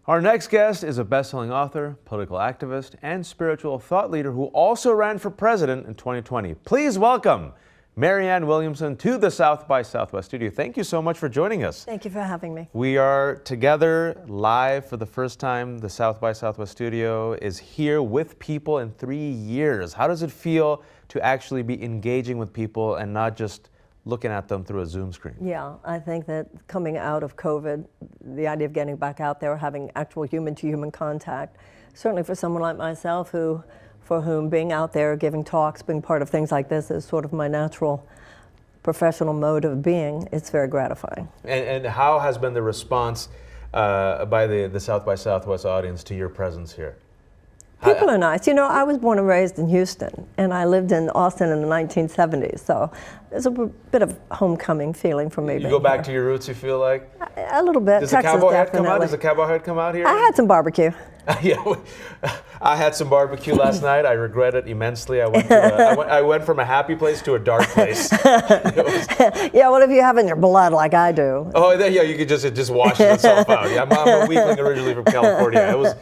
Our next guest is a best-selling author, political activist, and spiritual thought leader who also ran for president in 2020. Please welcome Marianne Williamson to the South by Southwest studio. Thank you so much for joining us. Thank you for having me. We are together live for the first time. The South by Southwest studio is here with people in 3 years. How does it feel to actually be engaging with people and not just looking at them through a Zoom screen? Yeah, I think that coming out of COVID, the idea of getting back out there, having actual human-to-human contact, certainly for someone like myself for whom being out there, giving talks, being part of things like this is sort of my natural professional mode of being, it's very gratifying. And how has been the response by the South by Southwest audience to your presence here? People are nice. You know, I was born and raised in Houston, and I lived in Austin in the 1970s, so there's a bit of homecoming feeling for me. You go back to your roots, you feel like? A little bit. Does the cowboy hat come out? Does the cowboy hat come out here? I had some barbecue. Yeah, I had some barbecue last night. I regret it immensely. I went from a happy place to a dark place. Yeah, well, if you have it in your blood like I do. Oh, yeah, you could just wash itself out. Yeah, I'm a weakling originally from California. It was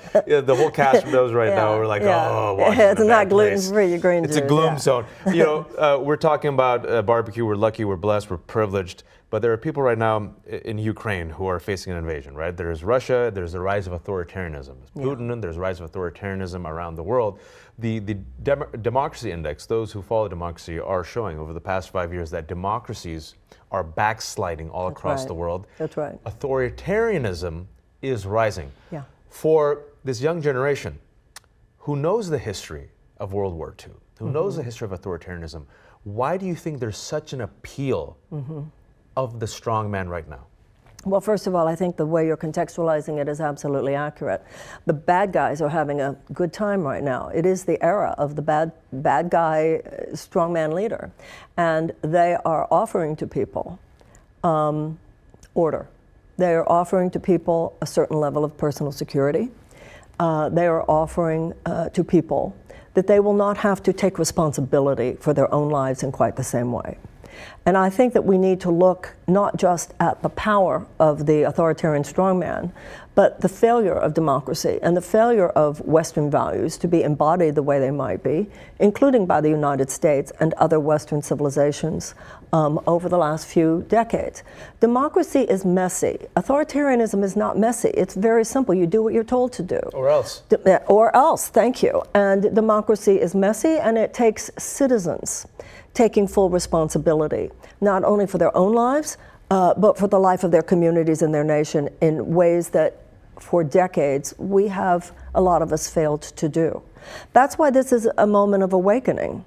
the whole cast of those right now. We're like, oh, Washington, it's not gluten-free. Green juice. It's a gloom zone. You know, we're talking about barbecue. We're lucky. We're blessed. We're privileged. But there are people right now in Ukraine who are facing an invasion, right? There's Russia, there's the rise of authoritarianism. There's Putin, there's the rise of authoritarianism around the world. The democracy index, those who follow democracy are showing over the past 5 years that democracies are backsliding all across the world. That's right. Authoritarianism is rising. Yeah. For this young generation who knows the history of World War II, who knows the history of authoritarianism, why do you think there's such an appeal of the strong man right now? Well, first of all, I think the way you're contextualizing it is absolutely accurate. The bad guys are having a good time right now. It is the era of the bad guy, strongman leader. And they are offering to people order. They are offering to people a certain level of personal security. They are offering to people that they will not have to take responsibility for their own lives in quite the same way. And I think that we need to look not just at the power of the authoritarian strongman, but the failure of democracy and the failure of Western values to be embodied the way they might be, including by the United States and other Western civilizations over the last few decades. Democracy is messy. Authoritarianism is not messy. It's very simple. You do what you're told to do. Or else. Or else, thank you. And democracy is messy, and it takes citizens taking full responsibility, not only for their own lives, but for the life of their communities and their nation in ways that for decades a lot of us failed to do. That's why this is a moment of awakening,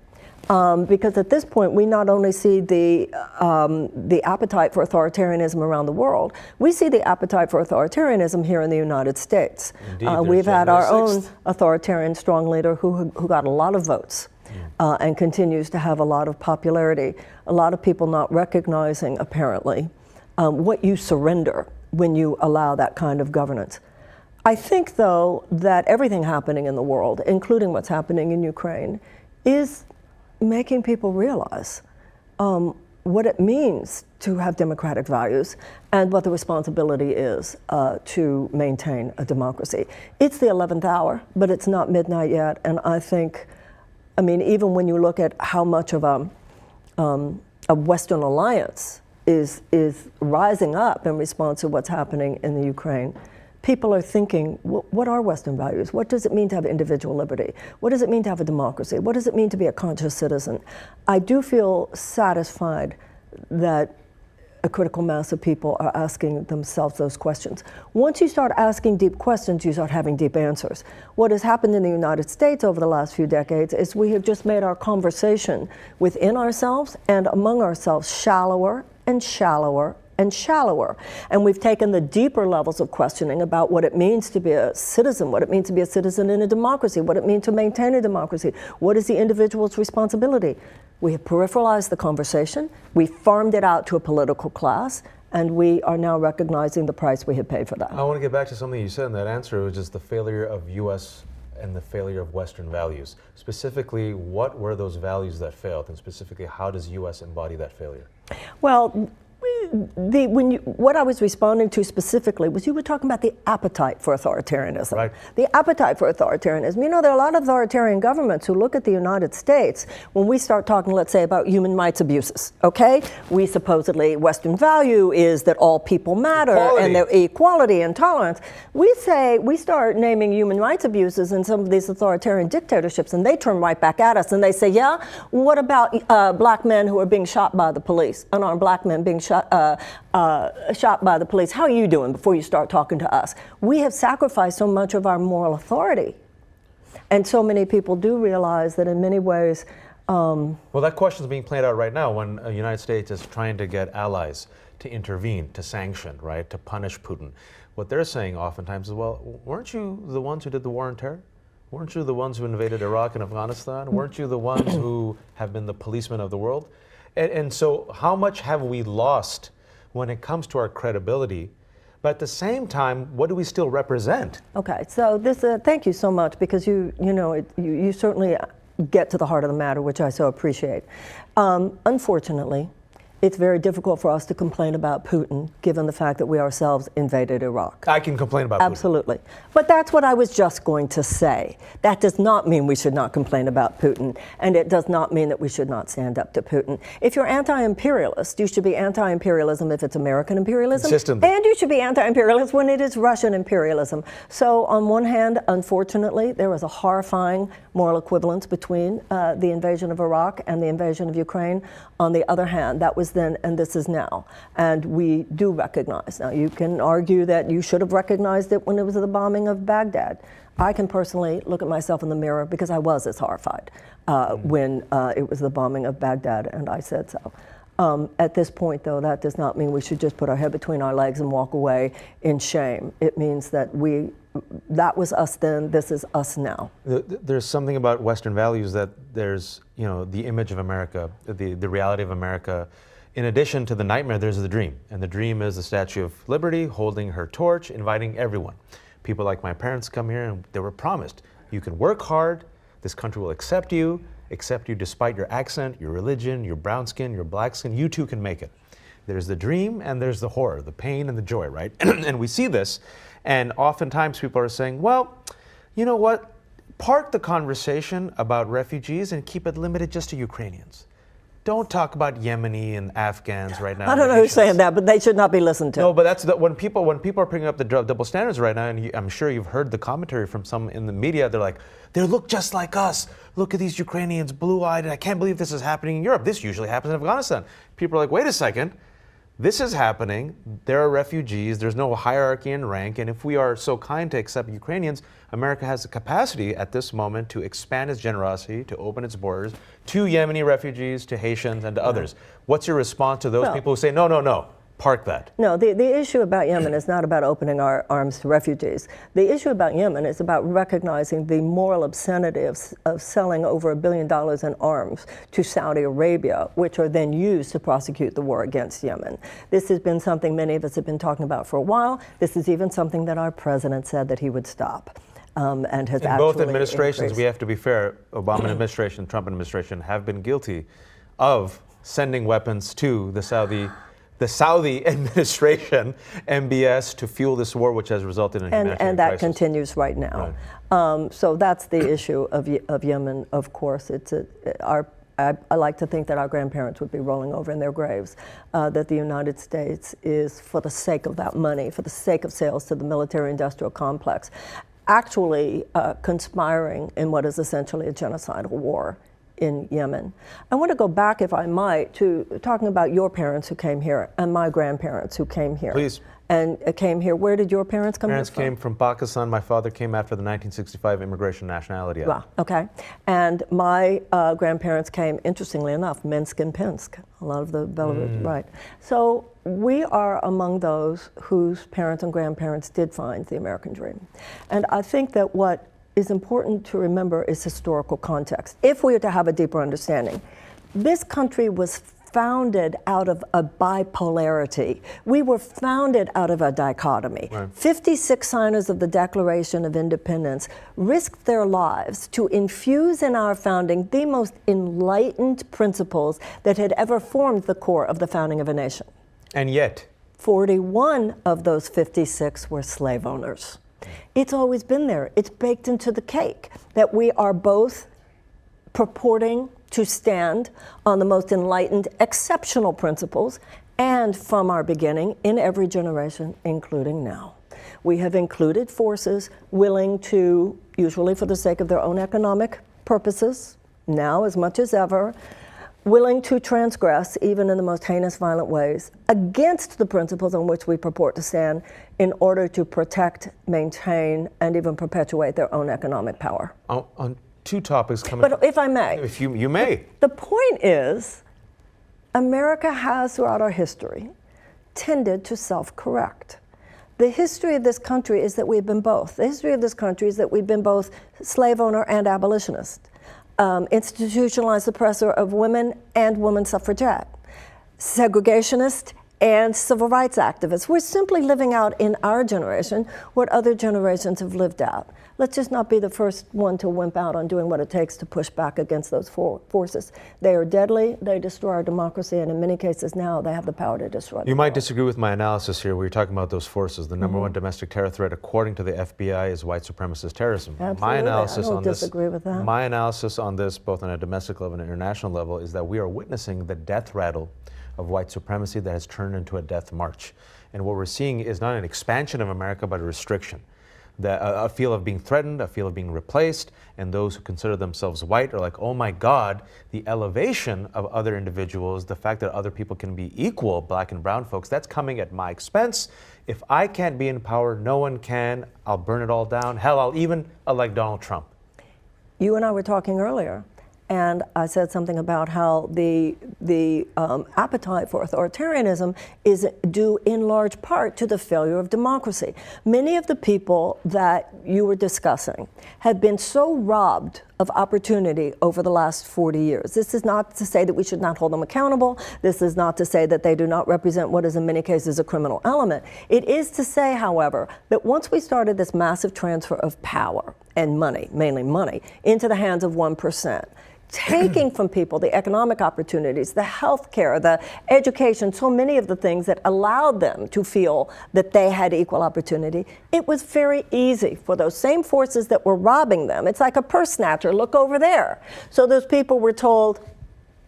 because at this point we not only see the appetite for authoritarianism around the world, we see the appetite for authoritarianism here in the United States. We've had our own authoritarian strong leader who got a lot of votes. And continues to have a lot of popularity. A lot of people not recognizing, apparently, what you surrender when you allow that kind of governance. I think, though, that everything happening in the world, including what's happening in Ukraine, is making people realize what it means to have democratic values and what the responsibility is to maintain a democracy. It's the 11th hour, but it's not midnight yet, and I think, I mean, even when you look at how much of a Western alliance is rising up in response to what's happening in the Ukraine, people are thinking, what are Western values? What does it mean to have individual liberty? What does it mean to have a democracy? What does it mean to be a conscious citizen? I do feel satisfied that a critical mass of people are asking themselves those questions. Once you start asking deep questions, you start having deep answers. What has happened in the United States over the last few decades is we have just made our conversation within ourselves and among ourselves shallower and shallower and shallower. And we've taken the deeper levels of questioning about what it means to be a citizen, what it means to be a citizen in a democracy, what it means to maintain a democracy, what is the individual's responsibility. We have peripheralized the conversation, we farmed it out to a political class, and we are now recognizing the price we have paid for that. I want to get back to something you said in that answer, which is the failure of U.S. and the failure of Western values. Specifically, what were those values that failed, and specifically, how does U.S. embody that failure? Well, what I was responding to specifically was you were talking about the appetite for authoritarianism. Right. The appetite for authoritarianism. You know, there are a lot of authoritarian governments who look at the United States when we start talking, let's say, about human rights abuses, okay? We supposedly, Western value is that all people matter Equality. and their equality and tolerance. We start naming human rights abuses in some of these authoritarian dictatorships, and they turn right back at us and they say, yeah, what about black men who are being shot by the police, unarmed black men being shot by the police? How are you doing before you start talking to us? We have sacrificed so much of our moral authority. And so many people do realize that in many ways. Well, that question is being played out right now when the United States is trying to get allies to intervene, to sanction, right, to punish Putin. What they're saying oftentimes is, well, weren't you the ones who did the war on terror? Weren't you the ones who invaded Iraq and Afghanistan? Weren't you the ones who have been the policemen of the world? And so how much have we lost when it comes to our credibility? But at the same time, what do we still represent? Okay, so this, thank you so much, because you certainly get to the heart of the matter, which I so appreciate. Unfortunately, it's very difficult for us to complain about Putin, given the fact that we ourselves invaded Iraq. I can complain about Putin. Absolutely. But that's what I was just going to say. That does not mean we should not complain about Putin, and it does not mean that we should not stand up to Putin. If you're anti-imperialist, you should be anti-imperialism if it's American imperialism. Consistently. And you should be anti-imperialist when it is Russian imperialism. So on one hand, unfortunately, there was a horrifying moral equivalence between the invasion of Iraq and the invasion of Ukraine. On the other hand, that was then and this is now. And we do recognize. Now, you can argue that you should have recognized it when it was the bombing of Baghdad. I can personally look at myself in the mirror because I was as horrified when it was the bombing of Baghdad, and I said so. At this point, though, that does not mean we should just put our head between our legs and walk away in shame. It means that that was us then, this is us now. There's something about Western values that there's, the image of America, the reality of America. In addition to the nightmare, there's the dream. And the dream is the Statue of Liberty holding her torch, inviting everyone. People like my parents come here and they were promised, you can work hard, this country will accept you despite your accent, your religion, your brown skin, your black skin, you too can make it. There's the dream and there's the horror, the pain and the joy, right? And we see this, and oftentimes people are saying, well, you know what? Park the conversation about refugees and keep it limited just to Ukrainians. Don't talk about Yemeni and Afghans right now. I don't know who's saying that, but they should not be listened to. No, but that's when people are bringing up the double standards right now, and I'm sure you've heard the commentary from some in the media. They're like, they look just like us. Look at these Ukrainians, blue-eyed, and I can't believe this is happening in Europe. This usually happens in Afghanistan. People are like, wait a second. This is happening. There are refugees. There's no hierarchy in rank. And if we are so kind to accept Ukrainians, America has the capacity at this moment to expand its generosity, to open its borders to Yemeni refugees, to Haitians, and to others. What's your response to those people who say, no, park that? No, the issue about Yemen is not about opening our arms to refugees. The issue about Yemen is about recognizing the moral obscenity of selling over $1 billion in arms to Saudi Arabia, which are then used to prosecute the war against Yemen. This has been something many of us have been talking about for a while. This is even something that our president said that he would stop. And has in both administrations, increased. We have to be fair, Obama administration, Trump administration have been guilty of sending weapons to the Saudi administration, MBS, to fuel this war, which has resulted in a humanitarian and that crisis. Continues right now. Right. So that's the issue of Yemen, of course. I like to think that our grandparents would be rolling over in their graves, that the United States is, for the sake of that money, for the sake of sales to the military-industrial complex, actually conspiring in what is essentially a genocidal war in Yemen. I want to go back, if I might, to talking about your parents who came here and my grandparents who came here. Please. And came here. Where did your parents come Parents here from? came from Pakistan. My father came after the 1965 Immigration Nationality Act. Wow, okay. And my grandparents came, interestingly enough, Minsk and Pinsk, a lot of the Belarus, right. So we are among those whose parents and grandparents did find the American dream. And I think that what is important to remember is historical context. If we are to have a deeper understanding, this country was founded out of a bipolarity. We were founded out of a dichotomy. Right. 56 signers of the Declaration of Independence risked their lives to infuse in our founding the most enlightened principles that had ever formed the core of the founding of a nation. And yet, 41 of those 56 were slave owners. It's always been there. It's baked into the cake that we are both purporting to stand on the most enlightened, exceptional principles, and from our beginning, in every generation, including now. We have included forces willing to, usually for the sake of their own economic purposes, now as much as ever, willing to transgress, even in the most heinous, violent ways, against the principles on which we purport to stand in order to protect, maintain, and even perpetuate their own economic power. On two topics coming. But if I may. If you may. The point is, America has, throughout our history, tended to self-correct. The history of this country is that we've been both. The history of this country is that we've been both slave owner and abolitionist. Institutionalized suppressor of women and women suffragette, segregationist and civil rights activists. We're simply living out in our generation what other generations have lived out. Let's just not be the first one to wimp out on doing what it takes to push back against those forces. They are deadly, they destroy our democracy, and in many cases now they have the power to destroy You might disagree with my analysis here where you're talking about those forces. The number one domestic terror threat, according to the FBI, is white supremacist terrorism. Absolutely. My analysis I don't on this, disagree with that. My analysis on this, both on a domestic level and international level, is that we are witnessing the death rattle of white supremacy that has turned into a death march. And what we're seeing is not an expansion of America, but a restriction. A feel of being threatened, a feel of being replaced, and those who consider themselves white are like, oh my God, the elevation of other individuals, the fact that other people can be equal, black and brown folks, that's coming at my expense. If I can't be in power, no one can. I'll burn it all down. Hell, I'll even elect Donald Trump. You and I were talking earlier, and I said something about how the appetite for authoritarianism is due in large part to the failure of democracy. Many of the people that you were discussing have been so robbed of opportunity over the last 40 years. This is not to say that we should not hold them accountable. This is not to say that they do not represent what is in many cases a criminal element. It is to say, however, that once we started this massive transfer of power and money, mainly money, into the hands of 1%, taking from people the economic opportunities, the health care, the education, so many of the things that allowed them to feel that they had equal opportunity, it was very easy for those same forces that were robbing them. It's like a purse snatcher, look over there. So those people were told,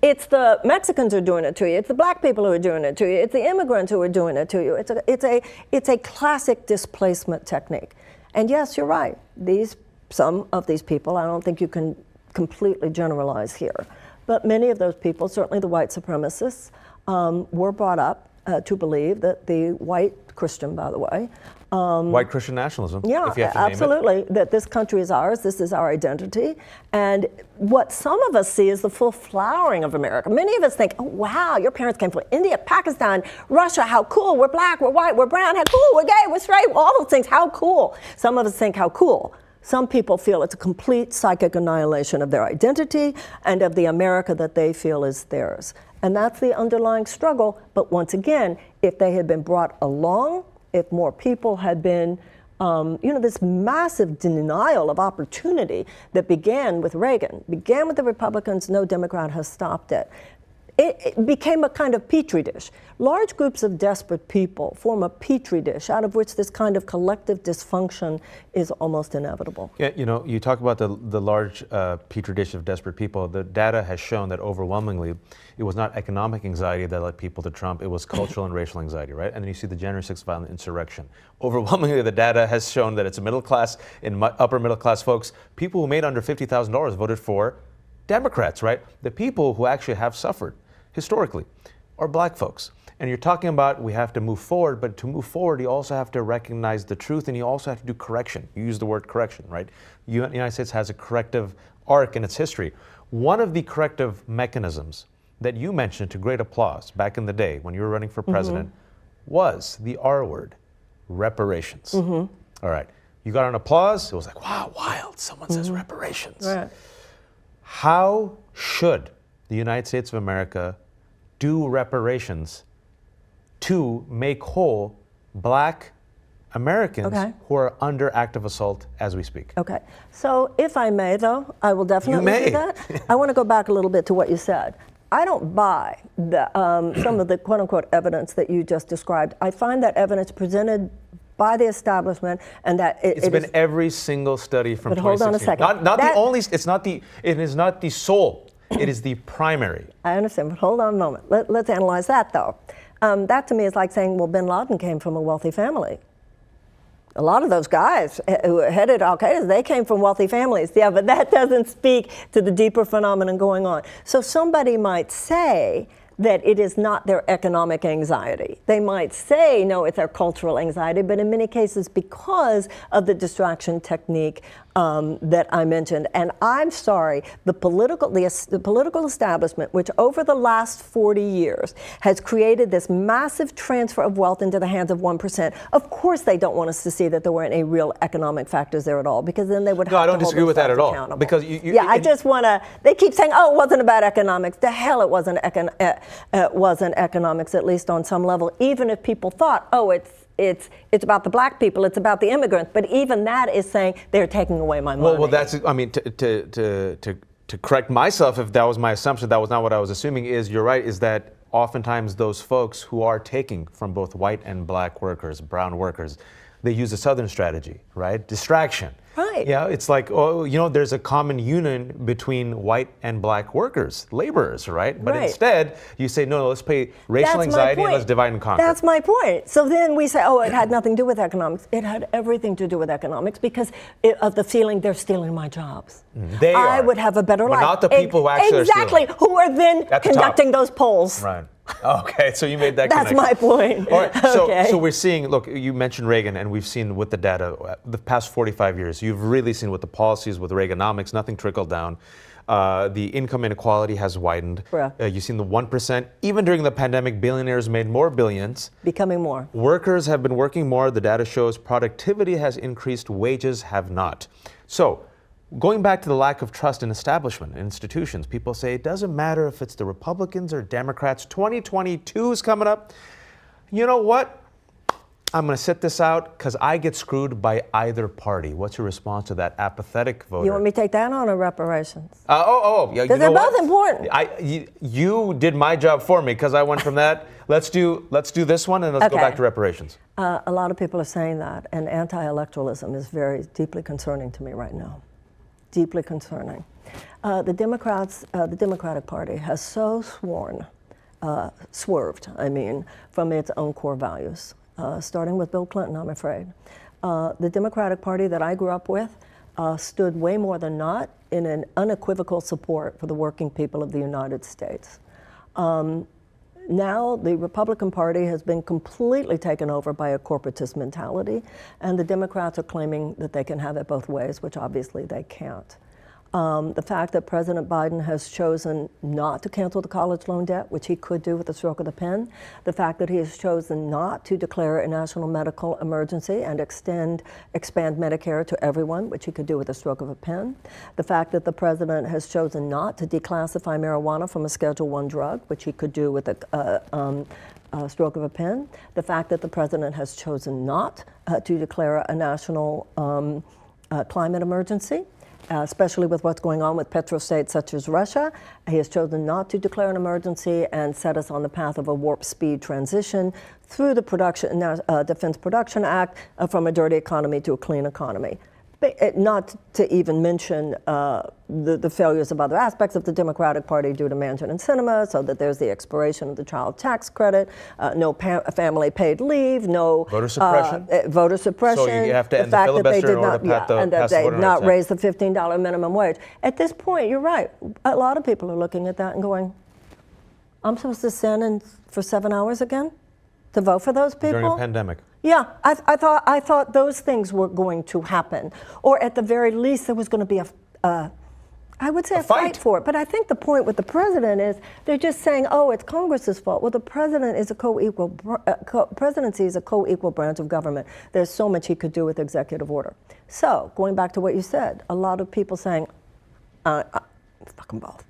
it's the Mexicans who are doing it to you, it's the black people who are doing it to you, it's the immigrants who are doing it to you. It's a classic displacement technique. And yes, you're right, some of these people, I don't think you can completely generalize here. But many of those people, certainly the white supremacists, were brought up to believe that the white Christian, by the way. White Christian nationalism, yeah, if you have to absolutely. name it. That this country is ours, this is our identity. And what some of us see is the full flowering of America. Many of us think, oh, wow, your parents came from India, Pakistan, Russia, how cool. We're black, we're white, we're brown, how cool, we're gay, we're straight, all those things, how cool. Some of us think, how cool. Some people feel it's a complete psychic annihilation of their identity and of the America that they feel is theirs. And that's the underlying struggle. But once again, if they had been brought along, if more people had been, this massive denial of opportunity that began with Reagan, began with the Republicans, no Democrat has stopped it. It became a kind of petri dish. Large groups of desperate people form a petri dish out of which this kind of collective dysfunction is almost inevitable. Yeah, you talk about the large petri dish of desperate people. The data has shown that overwhelmingly it was not economic anxiety that led people to Trump, it was cultural and racial anxiety, right? And then you see the January 6th violent insurrection. Overwhelmingly, the data has shown that it's a middle class and upper middle class folks, people who made under $50,000 voted for Democrats, right? The people who actually have suffered historically are black folks. And you're talking about we have to move forward, but to move forward, you also have to recognize the truth and you also have to do correction. You use the word correction, right? The United States has a corrective arc in its history. One of the corrective mechanisms that you mentioned to great applause back in the day when you were running for president was the R word, reparations. All right, you got an applause, it was like, wow, wild, someone says reparations. Right. How should the United States of America do reparations to make whole black Americans who are under active assault as we speak? Okay, so if I may though, I will definitely do that. I want to go back a little bit to what you said. I don't buy some of the quote-unquote evidence that you just described. I find that evidence presented by the establishment, and that it's been every single study from 2016. But hold on a second. Not the only. It is not the sole. It is the primary. I understand, but hold on a moment. Let's analyze that, though. That to me is like saying, well, bin Laden came from a wealthy family. A lot of those guys who headed Al-Qaeda, they came from wealthy families. Yeah, but that doesn't speak to the deeper phenomenon going on. So somebody might say that it is not their economic anxiety. They might say, no, it's their cultural anxiety, but in many cases because of the distraction technique that I mentioned. And I'm sorry, the political establishment, which over the last 40 years has created this massive transfer of wealth into the hands of 1%, of course they don't want us to see that there weren't any real economic factors there at all, because then they would have to hold themselves accountable. No, I don't disagree with that at all. Because I just want to, they keep saying, oh, it wasn't about economics. The hell it wasn't economics, at least on some level, even if people thought, oh, it's about the black people, it's about the immigrants, but even that is saying they're taking away my money. Well, that's, I mean, to correct myself, if that was my assumption, that was not what I was assuming, is you're right, is that oftentimes those folks who are taking from both white and black workers, brown workers, they use a Southern strategy, right? Distraction. Right. Yeah, it's like, oh, you know, there's a common union between white and black workers, laborers, right? But instead, you say, no, let's pay racial anxiety and let's divide and conquer. That's my point. So then we say, oh, it had nothing to do with economics. It had everything to do with economics because of the feeling they're stealing my jobs. I would have a better life. But not the people who actually are stealing. Exactly, who are then conducting those polls. Right. Okay, so you made that That's connection. my point. All right, so we're seeing, look, you mentioned Reagan, and we've seen with the data, the past 45 years, you've really seen with the policies, with Reaganomics, nothing trickled down. The income inequality has widened. You've seen the 1%. Even during the pandemic, billionaires made more billions. Becoming more. Workers have been working more. The data shows productivity has increased, wages have not. So, going back to the lack of trust in establishment, in institutions, people say it doesn't matter if it's the Republicans or Democrats. 2022 is coming up. You know what? I'm going to sit this out because I get screwed by either party. What's your response to that apathetic voter? You want me to take that on or reparations? Yeah. Because they're both important. You did my job for me because I went from that. Let's do this one and let's go back to reparations. A lot of people are saying that, and anti-electoralism is very deeply concerning to me right now. Deeply concerning. The Democratic Party has so swerved, from its own core values, starting with Bill Clinton, I'm afraid. The Democratic Party that I grew up with stood way more than not in an unequivocal support for the working people of the United States. Now the Republican Party has been completely taken over by a corporatist mentality, and the Democrats are claiming that they can have it both ways, which obviously they can't. The fact that President Biden has chosen not to cancel the college loan debt, which he could do with a stroke of the pen, the fact that he has chosen not to declare a national medical emergency and expand Medicare to everyone, which he could do with a stroke of a pen, the fact that the president has chosen not to declassify marijuana from a Schedule I drug, which he could do with a stroke of a pen, the fact that the president has chosen not to declare a national climate emergency, especially with what's going on with petrostates such as Russia. He has chosen not to declare an emergency and set us on the path of a warp speed transition through the Defense Production Act from a dirty economy to a clean economy. Not to even mention the failures of other aspects of the Democratic Party due to Manchin and Sinema, so that there's the expiration of the child tax credit, no family paid leave, no voter suppression. So you have to end the filibuster in order to pass the voter and that they did not raise the $15 minimum wage. At this point, you're right. A lot of people are looking at that and going, I'm supposed to stand in for 7 hours again to vote for those people? During a pandemic. Yeah, I thought those things were going to happen, or at the very least there was going to be a fight for it. But I think the point with the president is they're just saying, oh, it's Congress's fault. Well, the president is presidency is a co-equal branch of government. There's so much he could do with executive order. So going back to what you said, a lot of people saying, fuck them both.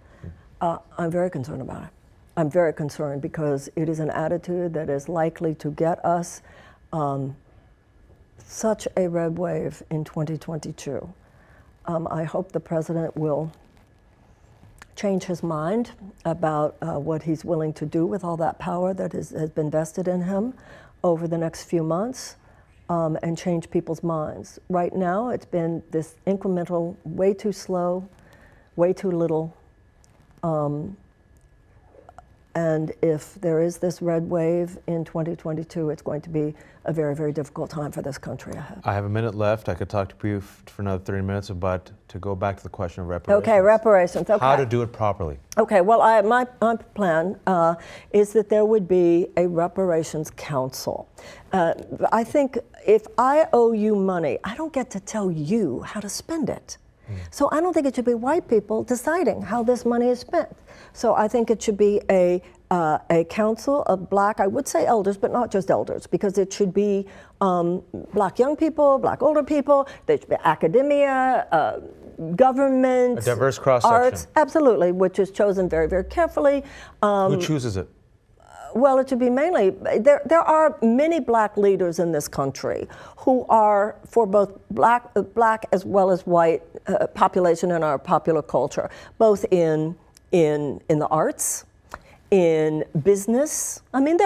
I'm very concerned about it. I'm very concerned because it is an attitude that is likely to get us such a red wave in 2022. I hope the president will change his mind about what he's willing to do with all that power that has been vested in him over the next few months, and change people's minds. Right now, it's been this incremental, way too slow, way too little. And if there is this red wave in 2022, it's going to be a very, very difficult time for this country ahead. I have a minute left. I could talk to you for another 30 minutes, but to go back to the question of reparations. Okay, reparations. Okay. How to do it properly. Okay, well, my plan is that there would be a Reparations Council. I think if I owe you money, I don't get to tell you how to spend it. So I don't think it should be white people deciding how this money is spent. So I think it should be a council of black, I would say elders, but not just elders, because it should be black young people, black older people, there should be academia, government, A diverse cross-section. arts, absolutely, which is chosen very, very carefully. Who chooses it? Well, it should be mainly, there are many black leaders in this country who are for both black as well as white population in our popular culture, both in the arts, in business. I mean,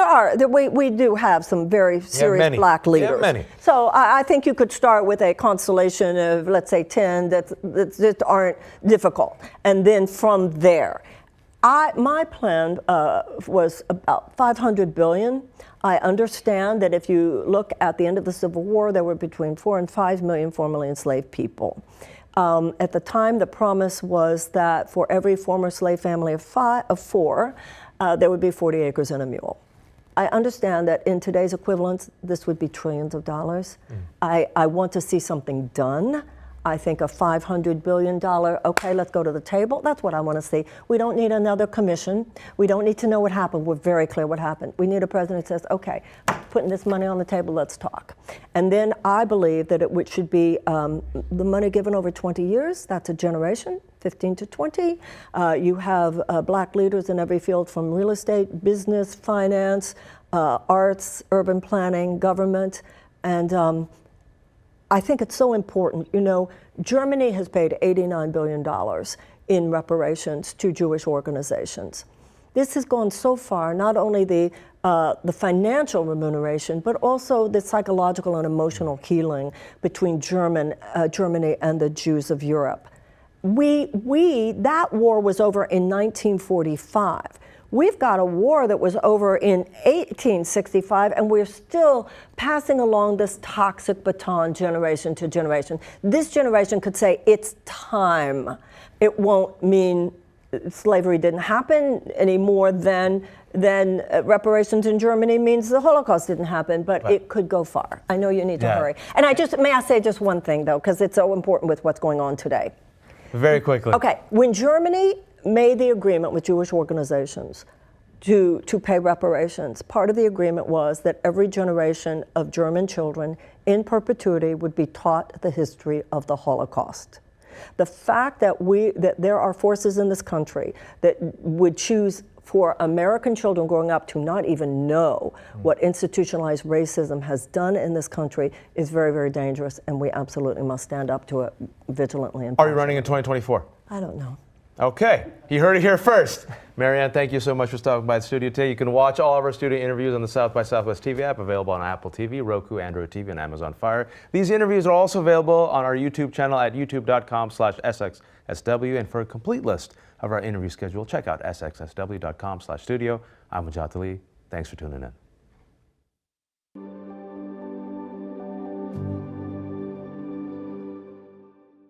we do have some very serious black leaders. Yeah, many. So I think you could start with a constellation of, let's say, 10 that aren't difficult, and then from there. My plan was about $500 billion. I understand that if you look at the end of the Civil War, there were between 4 and 5 million formerly enslaved people. At the time, the promise was that for every former slave family of 4, there would be 40 acres and a mule. I understand that in today's equivalents, this would be trillions of dollars. I want to see something done. I think a $500 billion, okay, let's go to the table. That's what I want to see. We don't need another commission. We don't need to know what happened. We're very clear what happened. We need a president who says, okay, putting this money on the table, let's talk. And then I believe that it should be the money given over 20 years. That's a generation, 15 to 20. You have black leaders in every field from real estate, business, finance, arts, urban planning, government, and I think it's so important. You know, Germany has paid $89 billion in reparations to Jewish organizations. This has gone so far, not only the financial remuneration, but also the psychological and emotional healing between Germany and the Jews of Europe. That war was over in 1945. We've got a war that was over in 1865, and we're still passing along this toxic baton generation to generation. This generation could say it's time. It won't mean slavery didn't happen any more than reparations in Germany means the Holocaust didn't happen, but it could go far. I know you need to hurry. And may I say just one thing, though, because it's so important with what's going on today. Very quickly. Okay, when Germany made the agreement with Jewish organizations to pay reparations, part of the agreement was that every generation of German children in perpetuity would be taught the history of the Holocaust. The fact that there are forces in this country that would choose for American children growing up to not even know what institutionalized racism has done in this country is very, very dangerous, and we absolutely must stand up to it vigilantly. And Are you running in 2024? I don't know. Okay, you heard it here first. Marianne, thank you so much for stopping by the studio today. You can watch all of our studio interviews on the South by Southwest TV app, available on Apple TV, Roku, Android TV, and Amazon Fire. These interviews are also available on our YouTube channel at youtube.com/SXSW. And for a complete list of our interview schedule, check out sxsw.com/studio. I'm Majat Ali. Thanks for tuning in.